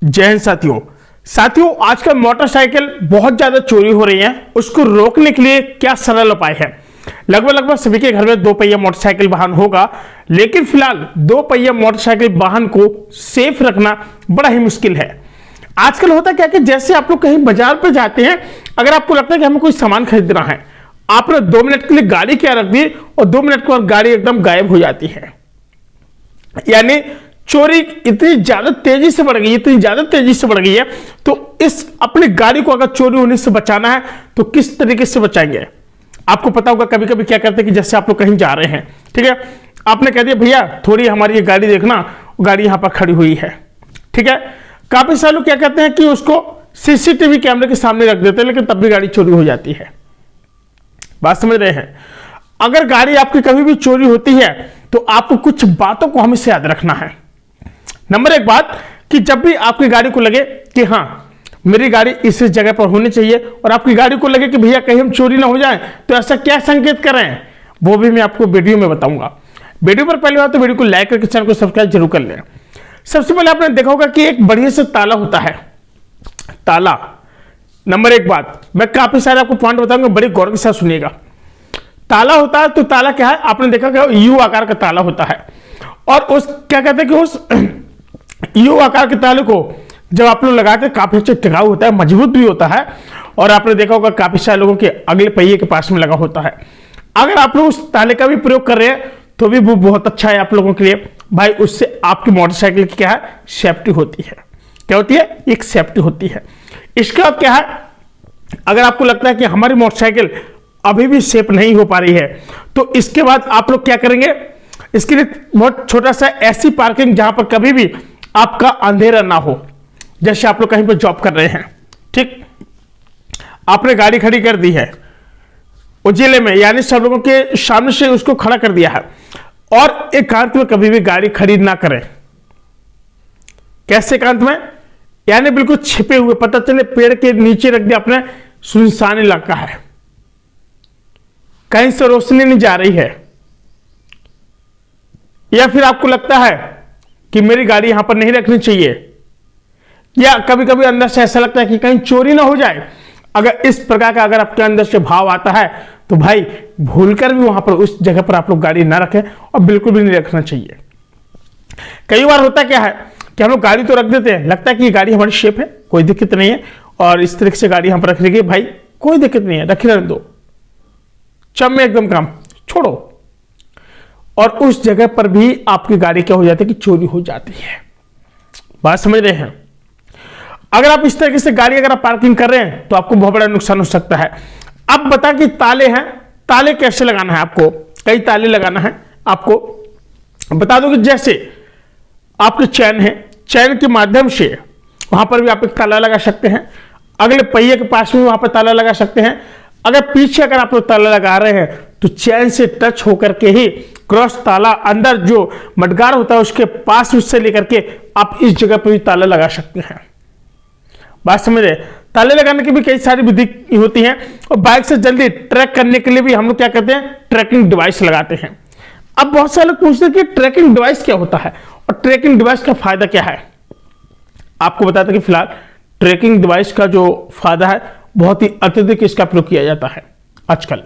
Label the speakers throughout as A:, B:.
A: जय हिंद साथियों आजकल मोटरसाइकिल बहुत ज्यादा चोरी हो रही है। उसको रोकने के लिए क्या सरल उपाय है। लगभग सभी के घर में दो पहिया मोटरसाइकिल वाहन होगा, लेकिन फिलहाल दो पहिया मोटरसाइकिल वाहन को सेफ रखना बड़ा ही मुश्किल है। आजकल होता क्या कि जैसे आप लोग कहीं बाजार पर जाते हैं, अगर आपको लगता है कि हमें कोई सामान खरीदना है, आपने 2 मिनट के लिए गाड़ी क्या रख दी और 2 मिनट के बाद गाड़ी एकदम गायब हो जाती है। यानी चोरी इतनी ज्यादा तेजी से बढ़ गई है, तो इस अपनी गाड़ी को अगर चोरी होने से बचाना है तो किस तरीके से बचाएंगे। आपको पता होगा कभी कभी क्या करते हैं कि जैसे आप लोग कहीं जा रहे हैं, ठीक है, आपने कह दिया भैया थोड़ी हमारी ये गाड़ी देखना, गाड़ी यहां पर खड़ी हुई है, ठीक है। काफी सारे लोग क्या कहते हैं कि उसको सीसीटीवी कैमरे के सामने रख देते हैं, लेकिन तब भी गाड़ी चोरी हो जाती है। बात समझ रहे हैं। अगर गाड़ी आपकी कभी भी चोरी होती है तो आपको कुछ बातों को हमेशा याद रखना है। नंबर 1 बात कि जब भी आपकी गाड़ी को लगे कि हाँ मेरी गाड़ी इस जगह पर होनी चाहिए, और आपकी गाड़ी को लगे कि भैया कहीं हम चोरी ना हो जाए, तो ऐसा क्या संकेत करें वो भी मैं आपको वीडियो में बताऊंगा। वीडियो पर पहले बात तो वीडियो को लाइक करके चैनल को सब्सक्राइब जरूर कर लें। सबसे पहले आपने देखा होगा कि एक बढ़िया से ताला होता है, ताला। नंबर 1 बात मैं काफी सारे आपको पॉइंट बताऊंगा, बड़े गौर के साथ सुनिएगा। ताला होता है तो ताला क्या है, आपने देखा कि यू आकार का ताला होता है, और उस क्या कहते हैं कि उस यू आकार के ताले को जब आप लोग लगाते हैं काफी अच्छा टिकाऊ होता है, मजबूत भी होता है, और आपने देखा होगा काफी सारे लोगों के अगले पहिए के पास में लगा होता है। अगर आप लोग उस ताले का भी प्रयोग कर रहे हैं तो भी वो बहुत अच्छा है आप लोगों के लिए। भाई उससे आपकी मोटरसाइकिल की क्या है, सेफ्टी होती है। क्या होती है, एक सेफ्टी होती है। इसके बाद क्या है, अगर आपको लगता है कि हमारी मोटरसाइकिल अभी भी सेफ नहीं हो पा रही है, तो इसके बाद आप लोग क्या करेंगे, इसके लिए बहुत छोटा सा ऐसी पार्किंग जहां पर कभी भी आपका अंधेरा ना हो। जैसे आप लोग कहीं पर जॉब कर रहे हैं, ठीक, आपने गाड़ी खड़ी कर दी है उजिले में, यानी सब लोगों के सामने से उसको खड़ा कर दिया है, और एकांत में कभी भी गाड़ी खड़ी ना करें। कैसे एकांत में, यानी बिल्कुल छिपे हुए, पता चले पेड़ के नीचे रख दिया आपने, सुनसान इलाका है, कहीं से रोशनी नहीं जा रही है, या फिर आपको लगता है कि मेरी गाड़ी यहां पर नहीं रखनी चाहिए, या कभी कभी अंदर से ऐसा लगता है कि कहीं चोरी ना हो जाए। अगर इस प्रकार का अगर आपके अंदर से भाव आता है तो भाई भूलकर भी वहां पर उस जगह पर आप लोग गाड़ी ना रखें, और बिल्कुल भी नहीं रखना चाहिए। कई बार होता क्या है कि हम लोग गाड़ी तो रख देते हैं, लगता है कि ये गाड़ी हमारी शेप है, कोई दिक्कत नहीं है, और इस तरीके से गाड़ी यहां पर रख रही है, भाई कोई दिक्कत नहीं है, रखी रहने दो, चम में एकदम काम छोड़ो, और उस जगह पर भी आपकी गाड़ी क्या हो जाती है कि चोरी हो जाती है। बात समझ रहे हैं। अगर आप इस तरीके से गाड़ी अगर आप पार्किंग कर रहे हैं तो आपको बहुत बड़ा नुकसान हो सकता है। अब बता कि ताले हैं, ताले कैसे लगाना है, आपको कई ताले लगाना है। आपको बता दो कि जैसे आपकी चैन है, चैन के माध्यम से वहां पर भी आप एक ताला लगा सकते हैं, अगले पहिए के पास में वहां पर ताला लगा सकते हैं। अगर पीछे अगर आप लोग ताला लगा रहे हैं तो चैन से टच होकर के ही क्रॉस ताला अंदर जो मडगार होता है उसके पास उससे लेकर के आप इस जगह पर भी ताला लगा सकते हैं। बात समझ रहे। ताले लगाने की भी कई सारी विधि होती हैं, और बाइक से जल्दी ट्रैक करने के लिए भी हम लोग क्या कहते हैं, ट्रैकिंग डिवाइस लगाते हैं। अब बहुत सारे लोग पूछते हैं कि ट्रैकिंग डिवाइस क्या होता है और ट्रैकिंग डिवाइस का फायदा क्या है। आपको बताते हैं कि फिलहाल ट्रैकिंग डिवाइस का जो फायदा है, बहुत ही अत्यधिक इसका प्रयोग किया जाता है आजकल।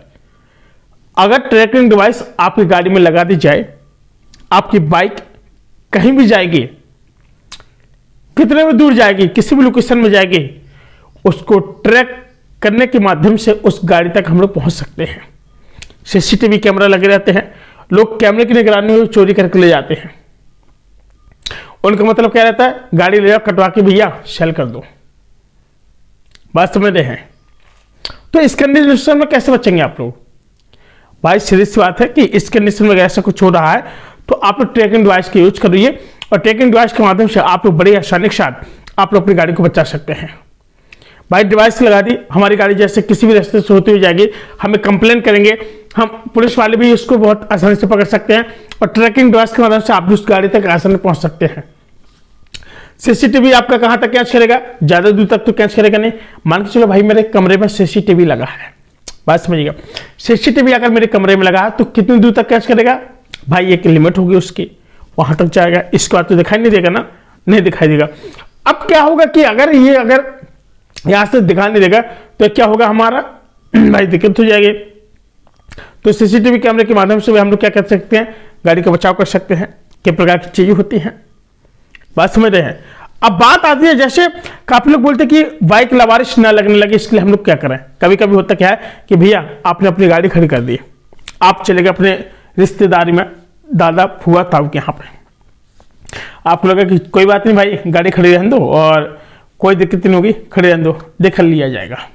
A: अगर ट्रैकिंग डिवाइस आपकी गाड़ी में लगा दी जाए, आपकी बाइक कहीं भी जाएगी, कितने भी दूर जाएगी, किसी भी लोकेशन में जाएगी, उसको ट्रैक करने के माध्यम से उस गाड़ी तक हम लोग पहुंच सकते हैं। सीसीटीवी कैमरा लगे रहते हैं, लोग कैमरे की निगरानी में चोरी करके ले जाते हैं। उनका मतलब क्या रहता है, गाड़ी ले जाओ कटवा के भैया सेल कर दो। बात समझ रहे हैं। तो इस कंडीशन में कैसे बचेंगे आप लोग। भाई सीधी सी बात है कि इस कंडीशन में ऐसा कुछ हो रहा है तो आप लोग ट्रैकिंग डिवाइस का यूज करिए, और ट्रैकिंग डिवाइस के माध्यम से आप लोग बड़ी आसानी के साथ आप लोग अपनी गाड़ी को बचा सकते हैं। भाई डिवाइस लगा दी, हमारी गाड़ी जैसे किसी भी रास्ते से होती हुई जाएगी, हमें कंप्लेन करेंगे, हम पुलिस वाले भी इसको बहुत आसानी से पकड़ सकते हैं, और ट्रैकिंग डिवाइस के माध्यम से आप उस गाड़ी तक आसानी पहुंच सकते हैं। सीसीटीवी आपका कहां तक कैच करेगा, ज्यादा दूर तक तो कैच करेगा नहीं। मान के चलो भाई मेरे कमरे में सीसीटीवी लगा है, बात समझिएगा, सीसीटीवी अगर मेरे कमरे में लगा है तो कितनी दूर तक कैच करेगा, भाई एक लिमिट होगी उसकी, वहां तक जाएगा, इसके बाद तो दिखाई नहीं देगा ना, नहीं दिखाई देगा। अब क्या होगा कि अगर यहां से दिखा नहीं देगा तो क्या होगा, हमारा भाई दिक्कत हो जाएगी। तो सीसीटीवी कैमरे के माध्यम से हम लोग क्या कर सकते हैं, गाड़ी का बचाव कर सकते हैं। किस प्रकार की चीजें होती हैं, बात समझ रहे हैं। अब बात आती है, जैसे काफी लोग बोलते हैं कि बाइक लावारिश ना लगने लगे, इसके लिए हम लोग क्या करें। कभी कभी होता क्या है कि भैया आपने अपनी गाड़ी खड़ी कर दी, आप चले गए अपने रिश्तेदारी में, दादा फुआ ताऊ के यहाँ पे, आपको लगा कि कोई बात नहीं भाई गाड़ी खड़ी रहने दो और कोई दिक्कत नहीं होगी, खड़ी रहने दो, देख लिया जाएगा।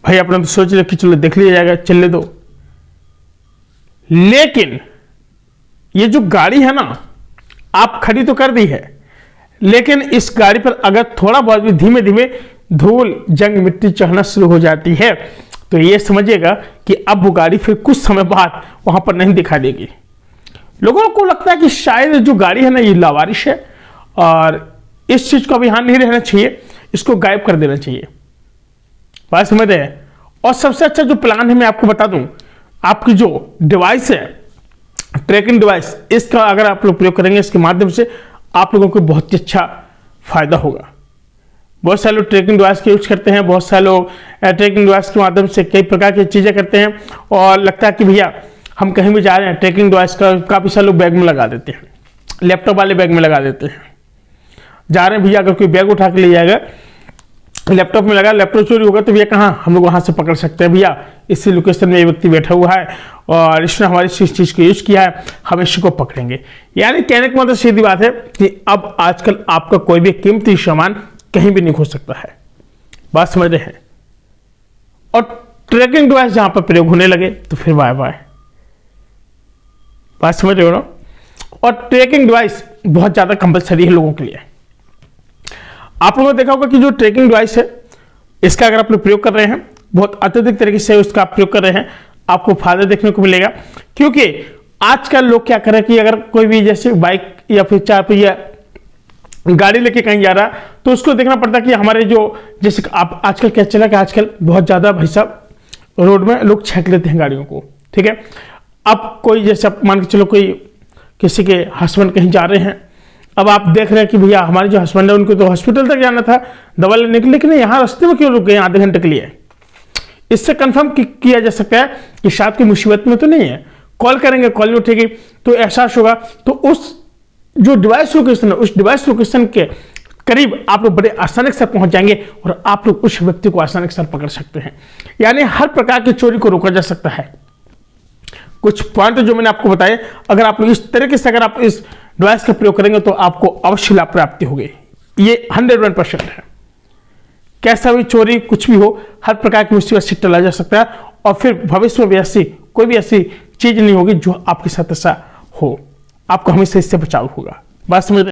A: भाई अपने तो सोच रहे कि चलो देख लिया जाएगा, चलने दो। लेकिन ये जो गाड़ी है ना, आप खड़ी तो कर दी है, लेकिन इस गाड़ी पर अगर थोड़ा बहुत भी धीमे धीमे धूल जंग मिट्टी चढ़ना शुरू हो जाती है तो ये समझिएगा कि अब वो गाड़ी फिर कुछ समय बाद वहां पर नहीं दिखा देगी। लोगों को लगता है कि शायद जो गाड़ी है ना ये लावारिश है और इस चीज का भी ध्यान नहीं रहना चाहिए, इसको गायब कर देना चाहिए। बात समझ रहे हैं। और सबसे अच्छा जो प्लान है मैं आपको बता दूं, आपकी जो डिवाइस है ट्रैकिंग डिवाइस, इसका अगर आप लोग प्रयोग करेंगे, इसके माध्यम से आप लोगों को बहुत ही अच्छा फायदा होगा। बहुत सारे लोग ट्रैकिंग डिवाइस का यूज करते हैं, बहुत सारे लोग ट्रैकिंग डिवाइस के माध्यम से कई प्रकार की चीजें करते हैं और लगता है कि भैया हम कहीं भी जा रहे हैं, ट्रैकिंग डिवाइस का काफी सारे लोग बैग में लगा देते हैं, लैपटॉप वाले बैग में लगा देते हैं। जा रहे हैं भैया, अगर कोई बैग उठा के ले जाएगा, लैपटॉप में लगा, लैपटॉप चोरी होगा तो भैया कहाँ हम लोग वहां से पकड़ सकते हैं, भैया इसी लोकेशन में ये व्यक्ति बैठा हुआ है और इसने हमारी इस चीज को यूज किया है, हम इसी को पकड़ेंगे। यानी कहने का मतलब सीधी बात है कि अब आजकल आपका कोई भी कीमती सामान कहीं भी नहीं खो सकता है। बात समझ रहे हैं। और ट्रैकिंग डिवाइस जहां पर प्रयोग होने लगे तो फिर बाय बाय। बात समझ रहे हो ना। और ट्रैकिंग डिवाइस बहुत ज्यादा कंपलसरी है लोगों के लिए। आप लोगों ने देखा होगा कि जो ट्रैकिंग डिवाइस है इसका अगर आप लोग प्रयोग कर रहे हैं, बहुत अत्यधिक तरीके से उसका आप प्रयोग कर रहे हैं, आपको फायदा देखने को मिलेगा। क्योंकि आजकल लोग क्या कर रहे हैं कि अगर कोई भी जैसे बाइक या फिर 4 पहिया गाड़ी लेके कहीं जा रहा है तो उसको देखना पड़ता है कि हमारे जो जैसे आप आजकल क्या चला कि आजकल बहुत ज्यादा भाई साहब रोड में लोग छेक लेते हैं गाड़ियों को, ठीक है। अब कोई जैसे मान के चलो कोई किसी के हस्बैंड कहीं जा रहे हैं, अब आप देख रहे हैं कि भैया हमारे जो हस्बैंड है उनको तो हॉस्पिटल तक जाना था दवा लेने के लिए, लेकिन यहाँ रास्ते में क्यों रुक गए आधे घंटे के लिए। इससे कंफर्म किया जा सकता है कि शायद कोई मुसीबत में तो नहीं है। कॉल करेंगे, कॉल नहीं उठेगी तो एहसास होगा, तो उस जो डिवाइस लोकेशन है उस डिवाइस लोकेशन के करीब आप लोग बड़े आसानी से पहुंच जाएंगे और आप लोग उस व्यक्ति को आसानी से पकड़ सकते हैं। यानी हर प्रकार की चोरी को रोका जा सकता है। कुछ पॉइंट जो मैंने आपको बताए, अगर आप लोग इस तरीके से अगर आप इस डिवाइस का प्रयोग करेंगे तो आपको अवश्य लाभ प्राप्ति होगी। ये 101% है। कैसा भी चोरी कुछ भी हो, हर प्रकार की मुसीबत से टला जा सकता है और फिर भविष्य में भी ऐसी कोई भी ऐसी चीज नहीं होगी जो आपके साथ ऐसा हो। आपको हमेशा इससे बचाव होगा। बात समझ